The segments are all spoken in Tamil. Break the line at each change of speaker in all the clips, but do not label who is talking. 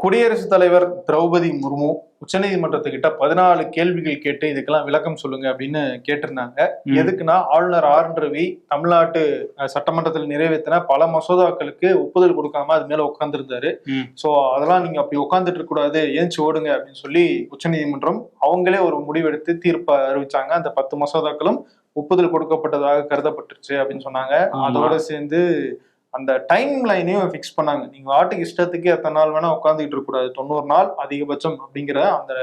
குடியரசுத் தலைவர் திரௌபதி முர்மு உச்சநீதிமன்றத்துக்கிட்ட 14 கேள்விகள் கேட்டு இதுக்கெல்லாம் விளக்கம் சொல்லுங்க அப்படின்னு கேட்டிருந்தாங்க. எதுக்குன்னா ஆளுநர் ஆர் என் ரவி தமிழ்நாட்டு சட்டமன்றத்தில் நிறைவேற்றின பல மசோதாக்களுக்கு ஒப்புதல் கொடுக்காம அது மேல உட்கார்ந்துருந்தாரு. சோ அதெல்லாம் நீங்க அப்படி உட்கார்ந்துட்டு இருக்க கூடாது, ஏஞ்சி ஓடுங்க அப்படின்னு சொல்லி உச்சநீதிமன்றம் அவங்களே ஒரு முடிவெடுத்து தீர்ப்பை அறிவிச்சாங்க. அந்த 10 மசோதாக்களும் ஒப்புதல் கொடுக்கப்பட்டதாக கருதப்பட்டுருச்சு அப்படின்னு சொன்னாங்க. அதோட சேர்ந்து அந்த டைம் லைனையும் ஃபிக்ஸ் பண்ணாங்க. நீங்க வாட்டுக்கு இஷ்டத்துக்கு எத்தனை நாள் வேணா உட்காந்துக்கிட்டு இருக்க கூடாது, 90 நாள் அதிகபட்சம் அப்படிங்கிற அந்த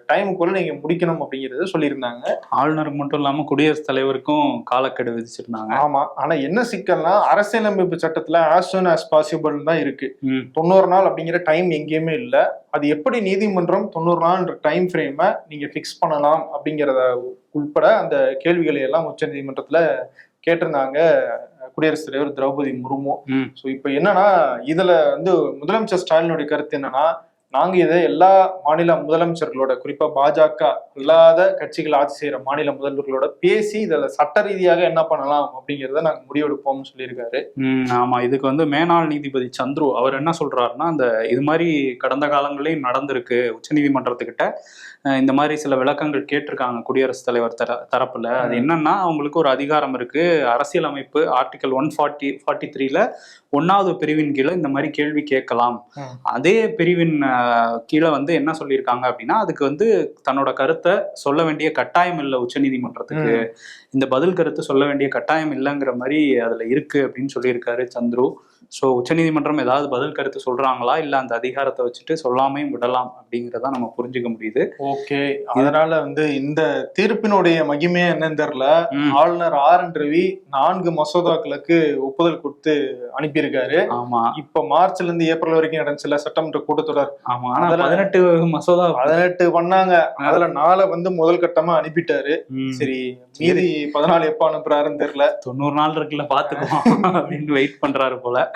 டைமுக்குள்ள நீங்க முடிக்கணும் அப்படிங்கறத சொல்லியிருந்தாங்க.
ஆளுநருக்கு மட்டும் இல்லாம குடியரசுத் தலைவருக்கும் காலக்கெடு விதிச்சிருந்தாங்க.
ஆமா, ஆனா என்ன சிக்கல்னா அரசியலமைப்பு சட்டத்துல as soon as possible தான் இருக்கு. 90 நாள் அப்படிங்கிற டைம் எங்கேயுமே இல்ல. அது எப்படி நீதிமன்றம் 90 நாள் டைம் ஃப்ரேமை நீங்க ஃபிக்ஸ் பண்ணலாம் அப்படிங்கிறத உட்பட அந்த கேள்விகளை எல்லாம் உச்ச நீதிமன்றத்துல கேட்டிருந்தாங்க குடியரசுத் தலைவர் திரௌபதி முர்மு. சோ இப்ப என்னன்னா இதுல முதலமைச்சர் ஸ்டாலினுடைய கருத்து என்னன்னா, நாங்க இதை எல்லா மாநில முதலமைச்சர்களோட, குறிப்பா பாஜக இல்லாத கட்சிகள் ஆட்சி செய்யற மாநில முதல்வர்களோட பேசி இதுல சட்ட ரீதியாக என்ன பண்ணலாம் அப்படிங்கறத நாங்க முடிவெடுப்போம்னு சொல்லியிருக்காரு.
ஆமா, இதுக்கு மேனாள் நீதிபதி சந்துரு அவர் என்ன சொல்றாருன்னா, அந்த இது மாதிரி கடந்த காலங்களையும் நடந்திருக்கு. உச்சநீதிமன்றத்துக்கிட்ட இந்த மாதிரி சில விளக்கங்கள் கேட்டிருக்காங்க குடியரசுத் தலைவர் தரப்புல. அது என்னன்னா, அவங்களுக்கு ஒரு அதிகாரம் இருக்கு. அரசியலமைப்பு ஆர்டிகல் 143ல 1வது பிரிவின் கீழே இந்த மாதிரி கேள்வி கேட்கலாம். அதே பிரிவின் கீழே என்ன சொல்லியிருக்காங்க அப்படின்னா, அதுக்கு தன்னோட கருத்தை சொல்ல வேண்டிய கட்டாயம் இல்லை உச்சநீதிமன்றத்துக்கு. இந்த பதில் கருத்து சொல்ல வேண்டிய கட்டாயம் இல்லைங்கிற மாதிரி அதுல இருக்கு அப்படின்னு சொல்லியிருக்காரு சந்துரு. ஸோ உச்சநீதிமன்றம் ஏதாவது பதில் கருத்து சொல்றாங்களா, இல்ல அந்த அதிகாரத்தை வச்சுட்டு சொல்லாமையும் விடலாம் அப்படிங்கிறத நம்ம புரிஞ்சுக்க முடியுது.
ஓகே, அதனால இந்த தீர்ப்பினுடைய மகிமையே என்னன்னு தெரியல. ஆளுநர் ஆர் என் ரவி 4 மசோதாக்களுக்கு ஒப்புதல் கொடுத்து அனுப்பியிருக்காரு.
ஆமா,
இப்ப மார்ச்ல இருந்து ஏப்ரல் வரைக்கும் நடந்துச்சுல சட்டமன்ற கூட்டத்தொடர்.
ஆமா, 18 மசோதா
18 பண்ணாங்க. அதுல 4 முதல் கட்டமா அனுப்பிட்டாரு. சரி, மீதி 14 எப்ப அனுப்புறாருன்னு தெரியல.
90 நாள் இருக்குல்ல, பாத்துக்குவோம் அப்படின்னு வெயிட் பண்றாரு போல.